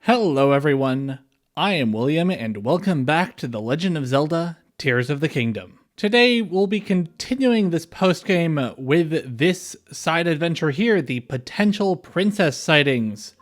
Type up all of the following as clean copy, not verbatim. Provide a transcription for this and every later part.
Hello everyone, I am William and welcome back to The Legend of Zelda Tears of the Kingdom. Today we'll be continuing this postgame with this side adventure here, the potential princess sightings.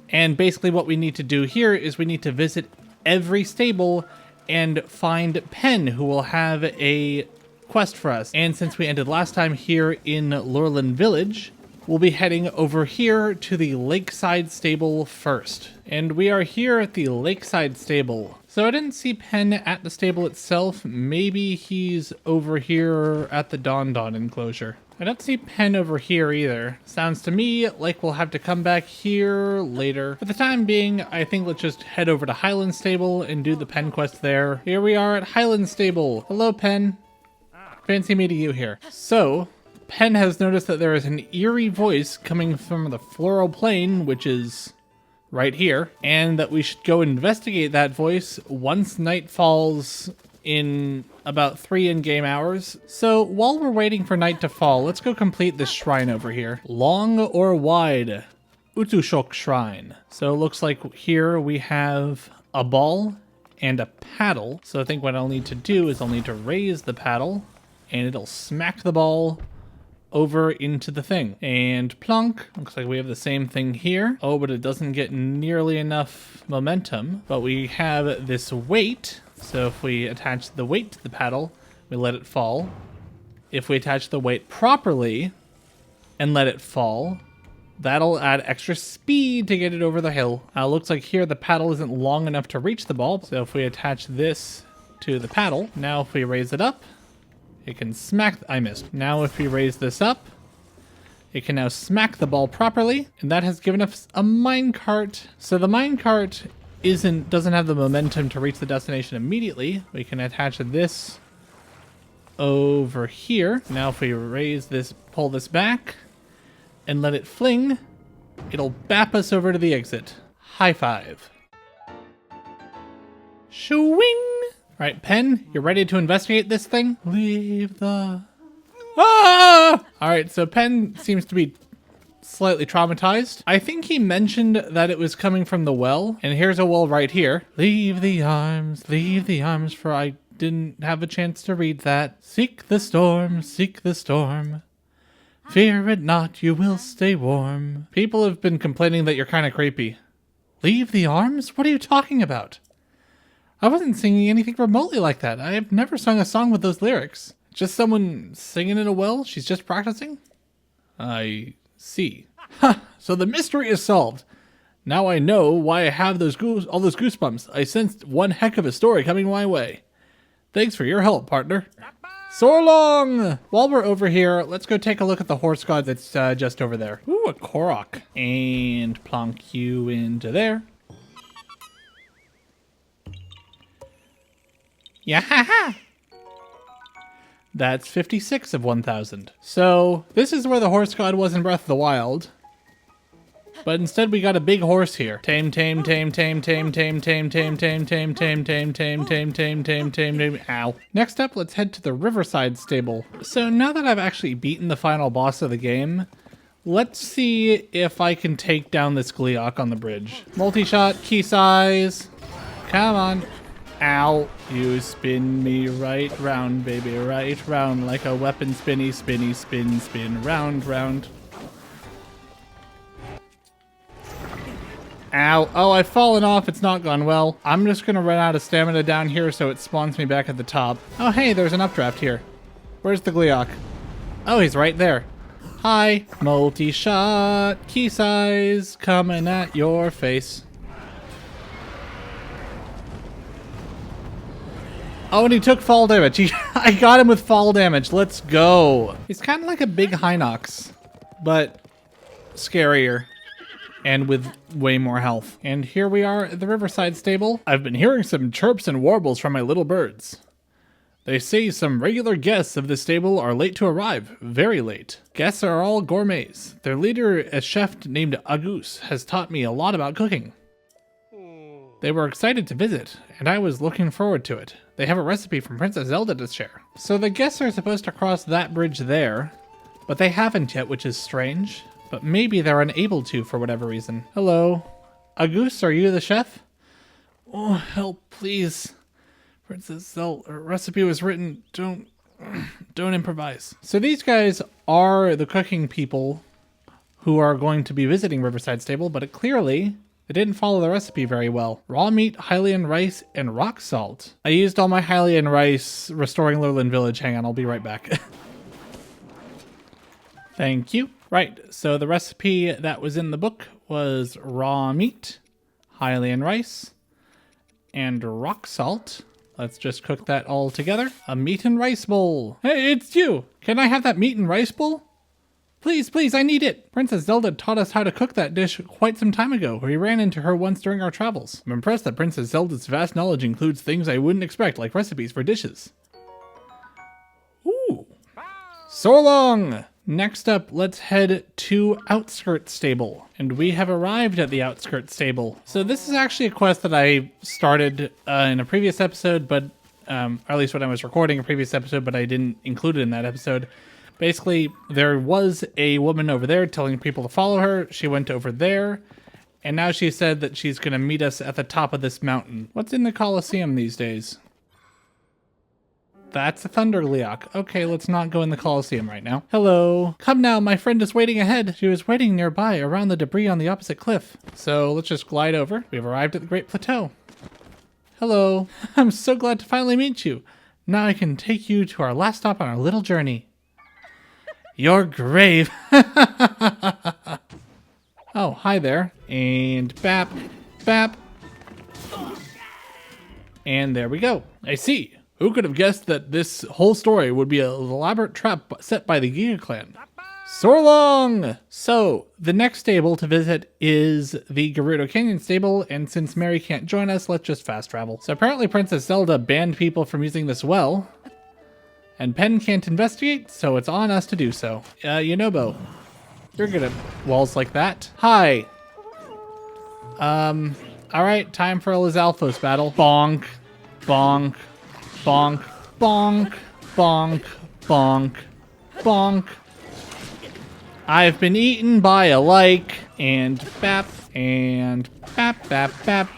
And basically what we need to do here is we need to visit every stable and find Pen, who will have a quest for us. And since we ended last time here in Lurelin Village, we'll be heading over here to the Lakeside Stable first. And we are here at the Lakeside Stable. So I didn't see Pen at the stable itself. Maybe he's over here at the Don enclosure. I don't see Pen over here either. Sounds to me like we'll have to come back here later. For the time being, I think let's just head over to Highland Stable and do the Pen quest there. Here we are at Highland Stable. Hello, Pen. Fancy meeting you here. So, Pen has noticed that there is an eerie voice coming from the Floral Plain, which is right here, and that we should go investigate that voice once night falls in about 3 in-game hours. So while we're waiting for night to fall, let's go complete this shrine over here. Long or wide, Utushok Shrine. So it looks like here we have a ball and a paddle. So I think what I'll need to do is I'll need to raise the paddle and it'll smack the ball over into the thing. And plunk. Looks like we have the same thing here. Oh, but it doesn't get nearly enough momentum. But we have this weight. So if we attach the weight to the paddle, we let it fall. If we attach the weight properly and let it fall, that'll add extra speed to get it over the hill. Looks like here the paddle isn't long enough to reach the ball. So if we attach this to the paddle, now if we raise it up, it can smack. I missed. Now if we raise this up, it can now smack the ball properly, and that has given us a minecart. So the minecart doesn't have the momentum to reach the destination immediately. We can attach this over here. Now if we raise this, pull this back, and let it fling, it'll bap us over to the exit. High five. Shwing! Right, Pen, you ready to investigate this thing? Leave the... Ah! Alright, so Pen seems to be slightly traumatized. I think he mentioned that it was coming from the well, and here's a well right here. Leave the arms, for I didn't have a chance to read that. Seek the storm, fear it not, you will stay warm. People have been complaining that you're kind of creepy. Leave the arms? What are you talking about? I wasn't singing anything remotely like that. I have never sung a song with those lyrics. Just someone singing in a well? She's just practicing? I see. Ha! So the mystery is solved. Now I know why I have all those goosebumps. I sensed one heck of a story coming my way. Thanks for your help, partner. So long! While we're over here, let's go take a look at the horse god that's just over there. Ooh, a Korok. And plonk you into there. Yeah, that's 56 of 1,000. So this is where the horse god was in Breath of the Wild. But instead we got a big horse here. Tame. Ow. Next up, let's head to the Riverside Stable. So now that I've actually beaten the final boss of the game, let's see if I can take down this Gleeok on the bridge. Multi-shot, key size. Come on. Ow. You spin me right round, baby, right round, like a weapon spinny, spin, round. Ow. Oh, I've fallen off. It's not gone well. I'm just gonna run out of stamina down here so it spawns me back at the top. Oh, hey, there's an updraft here. Where's the Gleeok? Oh, he's right there. Hi. Multi-shot, key size, coming at your face. Oh, and he took fall damage. I got him with fall damage. Let's go. He's kind of like a big Hinox, but scarier and with way more health. And here we are at the Riverside Stable. I've been hearing some chirps and warbles from my little birds. They say some regular guests of the stable are late to arrive, very late. Guests are all gourmets. Their leader, a chef named Agus, has taught me a lot about cooking. They were excited to visit, and I was looking forward to it. They have a recipe from Princess Zelda to share. So the guests are supposed to cross that bridge there, but they haven't yet, which is strange. But maybe they're unable to for whatever reason. Hello. Auguste, are you the chef? Oh, help, please. Princess Zelda, recipe was written. Don't improvise. So these guys are the cooking people who are going to be visiting Riverside Stable, but clearly they didn't follow the recipe very well. Raw meat, Hylian rice, and rock salt. I used all my Hylian rice restoring Lurlin Village. Hang on, I'll be right back. Thank you. Right, so the recipe that was in the book was raw meat, Hylian rice, and rock salt. Let's just cook that all together. A meat and rice bowl. Hey, it's you. Can I have that meat and rice bowl? Please, please, I need it. Princess Zelda taught us how to cook that dish quite some time ago. We ran into her once during our travels. I'm impressed that Princess Zelda's vast knowledge includes things I wouldn't expect, like recipes for dishes. Ooh. So long! Next up, let's head to Outskirts Stable. And we have arrived at the Outskirts Stable. So this is actually a quest that I started in a previous episode, but or at least when I was recording a previous episode, but I didn't include it in that episode. Basically, there was a woman over there telling people to follow her. She went over there, and now she said that she's going to meet us at the top of this mountain. What's in the Colosseum these days? That's a Thunder Gleeok. Okay, let's not go in the Colosseum right now. Hello. Come now, my friend is waiting ahead. She was waiting nearby around the debris on the opposite cliff. So let's just glide over. We've arrived at the Great Plateau. Hello. I'm so glad to finally meet you. Now I can take you to our last stop on our little journey. Your grave. Oh, hi there. And bap, bap. And there we go. I see. Who could have guessed that this whole story would be an elaborate trap set by the Giga clan? So long! So, the next stable to visit is the Gerudo Canyon stable, and since Mary can't join us, let's just fast travel. So apparently Princess Zelda banned people from using this well, and Pen can't investigate, so it's on us to do so. Yunobo, you're good at walls like that. Hi. Alright, time for a Lizalfos battle. Bonk, bonk, bonk, bonk, bonk, bonk, bonk. I've been eaten by a like, and bap, bap, bap.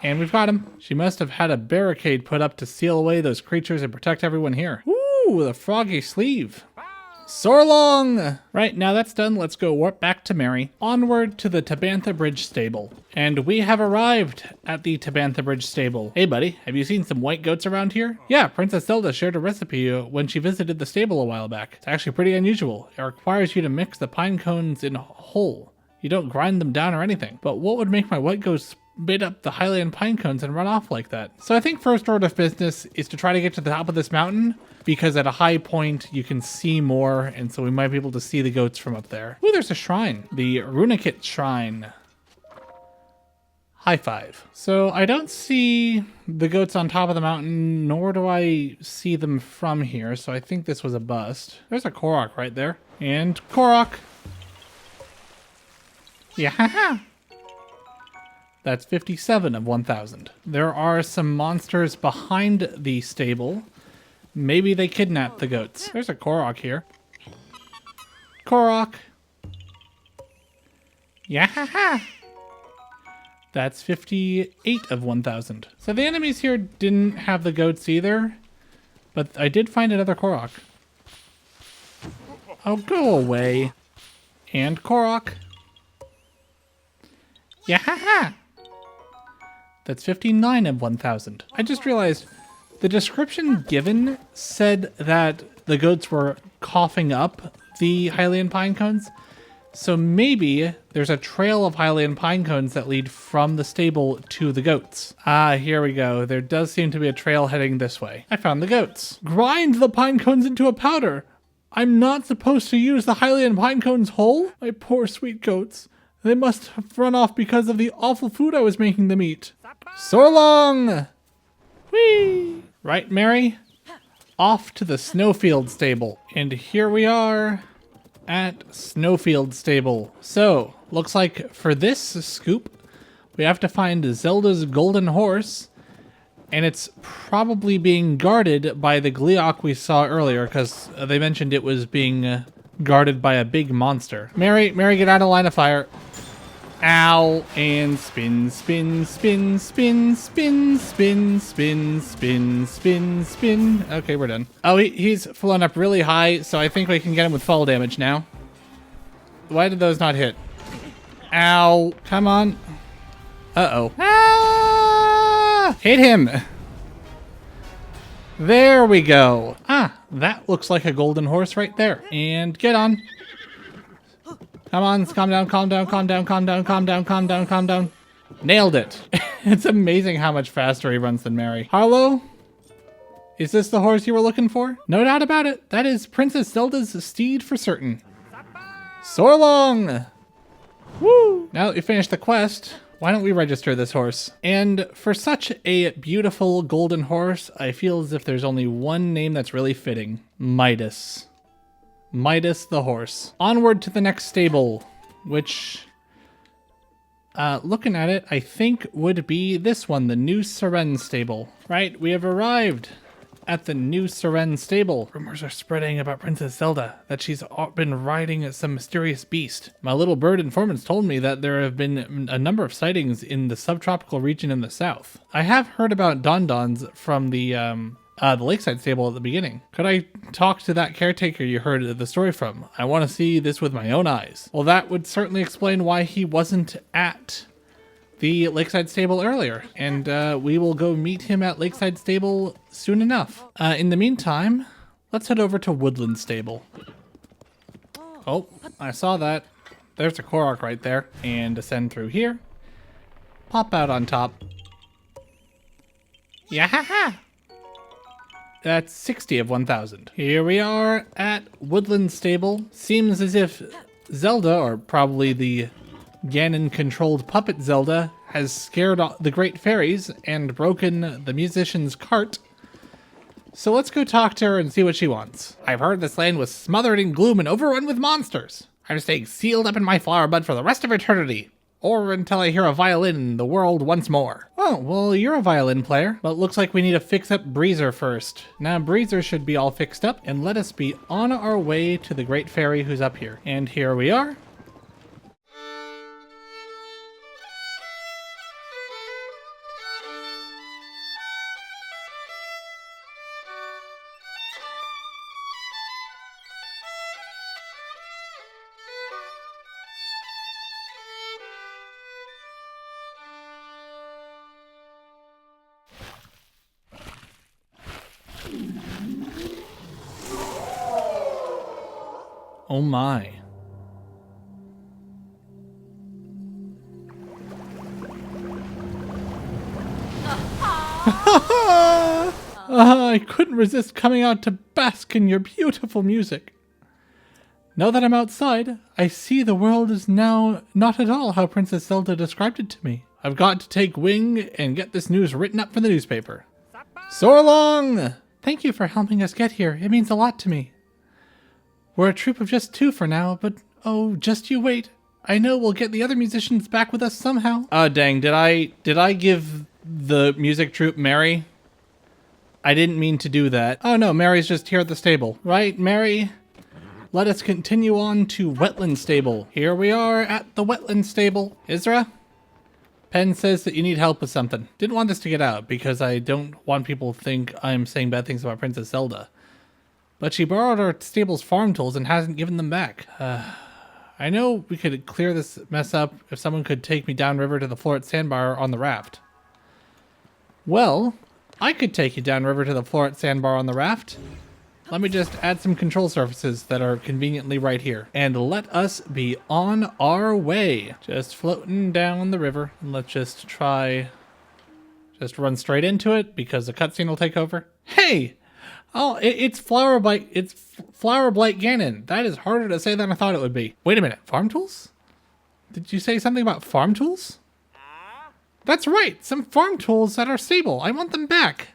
And we've got him. She must have had a barricade put up to seal away those creatures and protect everyone here. Ooh, the froggy sleeve. So long! Right, now that's done, let's go warp back to Mary. Onward to the Tabantha Bridge stable. And we have arrived at the Tabantha Bridge stable. Hey buddy, have you seen some white goats around here? Yeah, Princess Zelda shared a recipe when she visited the stable a while back. It's actually pretty unusual. It requires you to mix the pine cones in whole. You don't grind them down or anything. But what would make my white goats bit up the Hylian pine cones and run off like that? So I think first order of business is to try to get to the top of this mountain, because at a high point you can see more, and so we might be able to see the goats from up there. Ooh, there's a shrine. The Runekit Shrine. High five. So I don't see the goats on top of the mountain, nor do I see them from here, so I think this was a bust. There's a Korok right there. And Korok. Yeah. That's 57 of 1,000. There are some monsters behind the stable. Maybe they kidnapped the goats. There's a Korok here. Korok. Yeah. That's 58 of 1,000. So the enemies here didn't have the goats either, but I did find another Korok. Oh, go away. And Korok. Yeah. That's 59 of 1,000. I just realized the description given said that the goats were coughing up the Hylian pine cones. So maybe there's a trail of Hylian pine cones that lead from the stable to the goats. Ah, here we go. There does seem to be a trail heading this way. I found the goats. Grind the pine cones into a powder. I'm not supposed to use the Hylian pine cones whole? My poor sweet goats. They must have run off because of the awful food I was making them eat. So long! Whee! Right, Mary? Off to the Snowfield stable. And here we are at Snowfield stable. So, looks like for this scoop, we have to find Zelda's golden horse, and it's probably being guarded by the Gleeok we saw earlier, because they mentioned it was being guarded by a big monster. Mary, get out of line of fire. Ow, and spin, spin, spin, spin, spin, spin, spin, spin, spin, spin. Okay, we're done. Oh, he's flown up really high, so I think we can get him with fall damage now. Why did those not hit? Ow, come on. Uh-oh. Ah! Hit him. There we go. Ah, that looks like a golden horse right there. And get on. Come on, calm down, calm down, calm down, calm down, calm down, calm down, calm down. Nailed it. It's amazing how much faster he runs than Mary. Harlow? Is this the horse you were looking for? No doubt about it. That is Princess Zelda's steed for certain. So long! Woo! Now that we finished the quest, why don't we register this horse? And for such a beautiful golden horse, I feel as if there's only one name that's really fitting. Midas. Midas the horse. Onward to the next stable, which, looking at it, I think would be this one, the New Seren stable. Right, we have arrived at the New Seren stable. Rumors are spreading about Princess Zelda, that she's been riding some mysterious beast. My little bird informants told me that there have been a number of sightings in the subtropical region in the south. I have heard about Don-Dons from the Lakeside stable at the beginning. Could I talk to that caretaker you heard the story from? I want to see this with my own eyes. Well, that would certainly explain why he wasn't at the Lakeside stable earlier, and we will go meet him at Lakeside stable soon enough. In the meantime, let's head over to Woodland stable. Oh, I saw that. There's a Korok right there, and ascend through here. Pop out on top. Yeah. That's 60 of 1,000. Here we are at Woodland Stable. Seems as if Zelda, or probably the Ganon-controlled puppet Zelda, has scared the great fairies and broken the musician's cart. So let's go talk to her and see what she wants. I've heard this land was smothered in gloom and overrun with monsters. I'm staying sealed up in my flower bud for the rest of eternity. Or until I hear a violin in the world once more. Oh, well, you're a violin player. But it looks like we need to fix up Breezer first. Now, Breezer should be all fixed up, and let us be on our way to the Great Fairy who's up here. And here we are. Oh my. I couldn't resist coming out to bask in your beautiful music. Now that I'm outside, I see the world is now not at all how Princess Zelda described it to me. I've got to take wing and get this news written up for the newspaper. So long! Thank you for helping us get here. It means a lot to me. We're a troupe of just 2 for now, but oh, just you wait. I know we'll get the other musicians back with us somehow. Oh dang, did I give the music troupe Mary? I didn't mean to do that. Oh no, Mary's just here at the stable. Right, Mary? Let us continue on to Wetland Stable. Here we are at the Wetland Stable. Isra? Pen says that you need help with something. Didn't want this to get out because I don't want people to think I'm saying bad things about Princess Zelda. But she borrowed our stable's farm tools and hasn't given them back. I know we could clear this mess up if someone could take me downriver to the Floret Sandbar on the raft. Well, I could take you downriver to the Floret Sandbar on the raft. Let me just add some control surfaces that are conveniently right here. And let us be on our way. Just floating down the river. And let's just try... just run straight into it because the cutscene will take over. Hey! Oh, it's Flower Blight Ganon. That is harder to say than I thought it would be. Wait a minute, farm tools? Did you say something about farm tools? That's right, some farm tools at our stable. I want them back.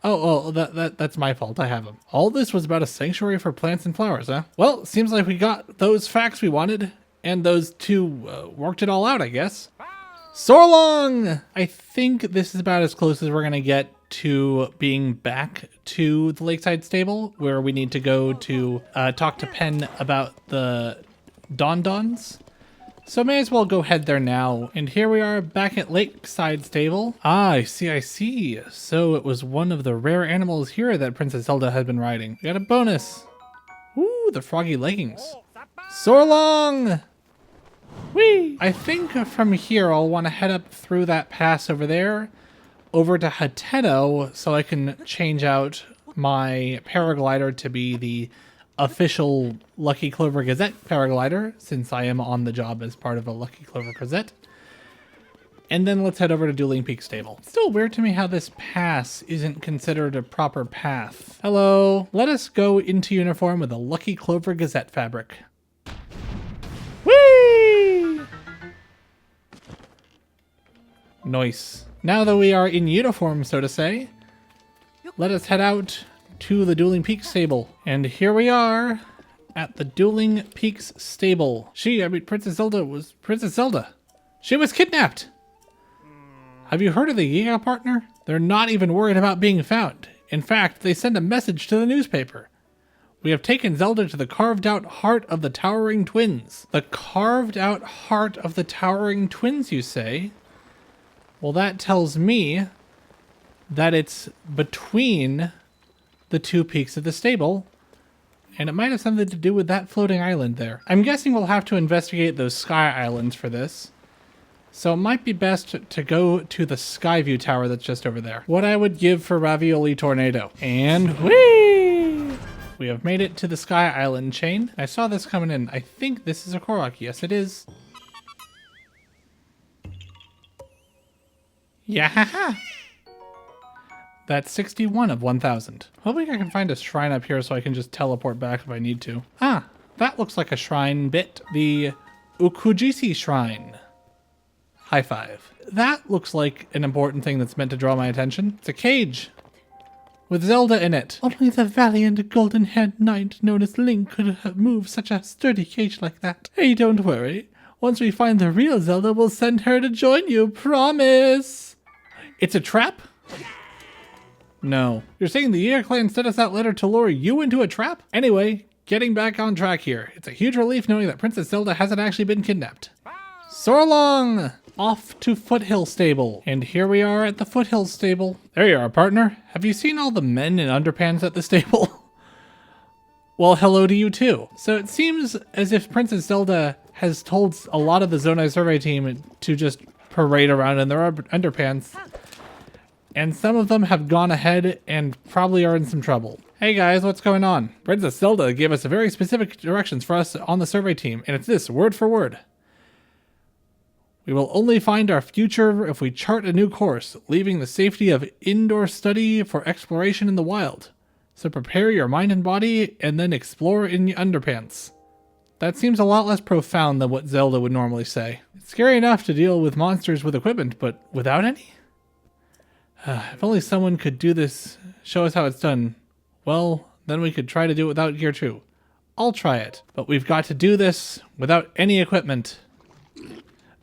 Oh, that's my fault. I have them. All this was about a sanctuary for plants and flowers, huh? Well, seems like we got those facts we wanted, and those 2 worked it all out, I guess. So long! I think this is about as close as we're gonna get to being back to the Lakeside Stable, where we need to go to talk to Pen about the Don-Dons. So may as well go head there now. And here we are back at Lakeside Stable. Ah, I see. So it was one of the rare animals here that Princess Zelda had been riding. We got a bonus. Ooh, the froggy leggings. Soar long! Whee! I think from here I'll want to head up through that pass over there, over to Hateno, so I can change out my paraglider to be the official Lucky Clover Gazette paraglider, since I am on the job as part of a Lucky Clover Gazette. And then let's head over to Dueling Peak Stable. It's still weird to me how this pass isn't considered a proper path. Hello. Let us go into uniform with a Lucky Clover Gazette fabric. Whee! Nice. Now that we are in uniform, so to say, let us head out to the Dueling Peaks stable. And here we are at the Dueling Peaks stable. Princess Zelda was Princess Zelda. She was kidnapped. Have you heard of the Giga partner? They're not even worried about being found. In fact, they send a message to the newspaper. We have taken Zelda to the carved out heart of the Towering Twins. The carved out heart of the Towering Twins, you say? Well, that tells me that it's between the two peaks of the stable, and it might have something to do with that floating island there. I'm guessing we'll have to investigate those sky islands for this, so it might be best to go to the Skyview Tower that's just over there. What I would give for Ravioli Tornado. And whee! We have made it to the Sky Island chain. I saw this coming in. I think this is a Korok. Yes, it is. Yeah. That's 61 of 1,000. Hoping I can find a shrine up here so I can just teleport back if I need to. Ah, that looks like a shrine bit. The Ukujisi Shrine. High five. That looks like an important thing that's meant to draw my attention. It's a cage with Zelda in it. Only the valiant golden-haired knight known as Link could have moved such a sturdy cage like that. Hey, don't worry. Once we find the real Zelda, we'll send her to join you. Promise. It's a trap? No. You're saying the Year Clan sent us that letter to lure you into a trap? Anyway, getting back on track here. It's a huge relief knowing that Princess Zelda hasn't actually been kidnapped. Soar long! Off to Foothill Stable. And here we are at the Foothill Stable. There you are, partner. Have you seen all the men in underpants at the stable? Well, hello to you too. So it seems as if Princess Zelda has told a lot of the Zonai survey team to just parade around in their underpants. And some of them have gone ahead and probably are in some trouble. Hey guys, what's going on? Princess Zelda gave us very specific directions for us on the survey team, and it's this, word for word. We will only find our future if we chart a new course, leaving the safety of indoor study for exploration in the wild. So prepare your mind and body, and then explore in your underpants. That seems a lot less profound than what Zelda would normally say. It's scary enough to deal with monsters with equipment, but without any? If only someone could do this, show us how it's done. Well, then we could try to do it without gear too. I'll try it, but we've got to do this without any equipment.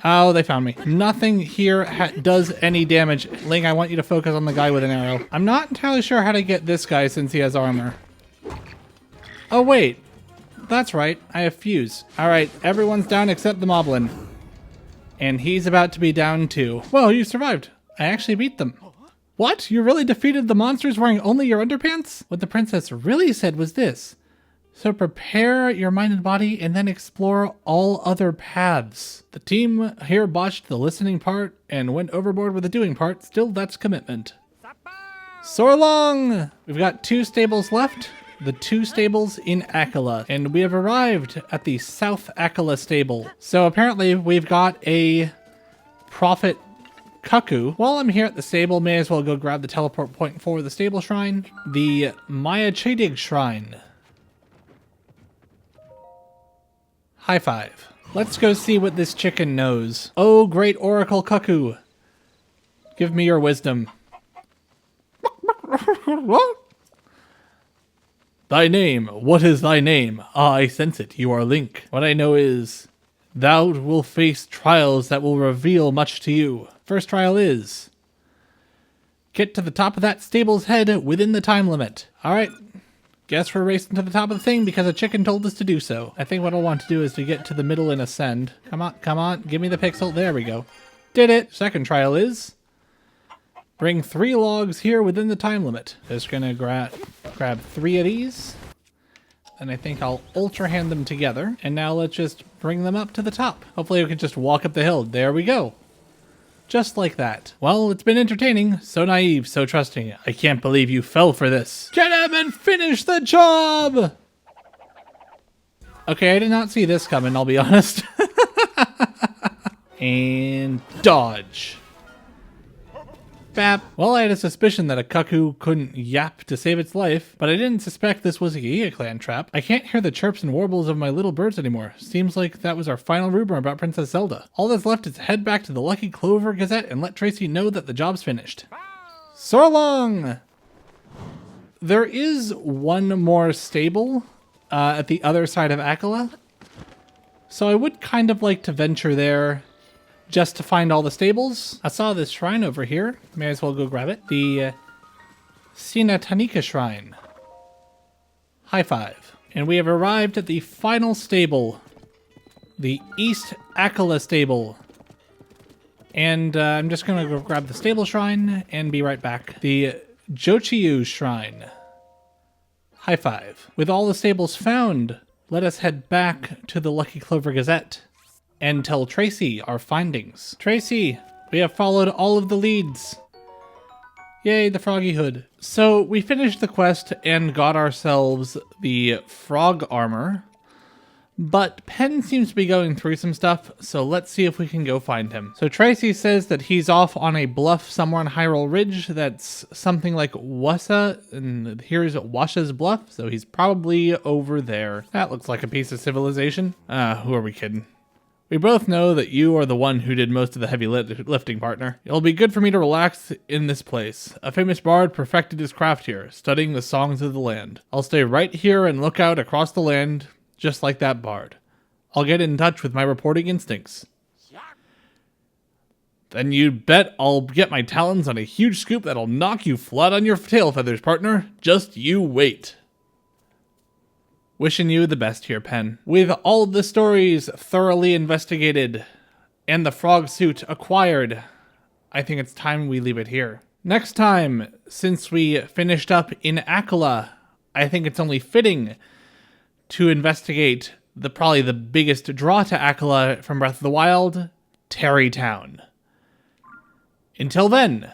Oh, they found me. Nothing here does any damage. Link, I want you to focus on the guy with an arrow. I'm not entirely sure how to get this guy since he has armor. Oh, wait. That's right. I have fuse. All right, everyone's down except the Moblin. And he's about to be down too. Whoa, you survived. I actually beat them. What? You really defeated the monsters wearing only your underpants? What the princess really said was this. So prepare your mind and body and then explore all other paths. The team here botched the listening part and went overboard with the doing part. Still, that's commitment. Soar long! We've got 2 stables left. The 2 stables in Akila. And we have arrived at the South Akila stable. So apparently we've got a Prophet Cuckoo. While I'm here at the stable, may as well go grab the teleport point for the stable shrine. The Maya Chedig Shrine. High five. Let's go see what this chicken knows. Oh, great Oracle Cuckoo. Give me your wisdom. What? Thy name. What is thy name? Ah, I sense it. You are Link. What I know is, thou will face trials that will reveal much to you. First trial is, get to the top of that stable's head within the time limit. All right. Guess we're racing to the top of the thing because a chicken told us to do so. I think what I'll want to do is to get to the middle and ascend. Come on, give me the pixel. There we go. Did it. Second trial is bring 3 logs here within the time limit. Just gonna grab 3 of these. And I think I'll ultra hand them together. And now let's just bring them up to the top. Hopefully we can just walk up the hill. There we go. Just like that. Well, it's been entertaining. So naive, so trusting. I can't believe you fell for this. Get him and finish the job! Okay, I did not see this coming, I'll be honest. And dodge. Bap. Well, I had a suspicion that a cuckoo couldn't yap to save its life, but I didn't suspect this was a Giga Clan trap. I can't hear the chirps and warbles of my little birds anymore. Seems like that was our final rumor about Princess Zelda. All that's left is to head back to the Lucky Clover Gazette and let Tracy know that the job's finished. So long! There is one more stable at the other side of Akala, so I would kind of like to venture there just to find all the stables. I saw this shrine over here. May as well go grab it. The Sina Tanika Shrine. High five. And we have arrived at the final stable. The East Akala stable. And I'm just going to go grab the stable shrine and be right back. The Jochiyu Shrine. High five. With all the stables found, let us head back to the Lucky Clover Gazette and tell Tracy our findings. Tracy, we have followed all of the leads. Yay, the froggy hood. So we finished the quest and got ourselves the frog armor, but Penn seems to be going through some stuff, so let's see if we can go find him. So Tracy says that he's off on a bluff somewhere on Hyrule Ridge that's something like Wassa, and here's Washa's Bluff, so he's probably over there. That looks like a piece of civilization. Who are we kidding? We both know that you are the one who did most of the heavy lifting, partner. It'll be good for me to relax in this place. A famous bard perfected his craft here, studying the songs of the land. I'll stay right here and look out across the land, just like that bard. I'll get in touch with my reporting instincts. Then you bet I'll get my talons on a huge scoop that'll knock you flat on your tail feathers, partner. Just you wait. Wishing you the best here, Penn. With all the stories thoroughly investigated and the frog suit acquired, I think it's time we leave it here. Next time, since we finished up in Akala, I think it's only fitting to investigate probably the biggest draw to Akala from Breath of the Wild, Tarrytown. Until then,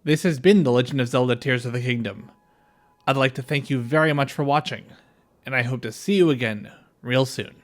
this has been The Legend of Zelda Tears of the Kingdom. I'd like to thank you very much for watching, and I hope to see you again real soon.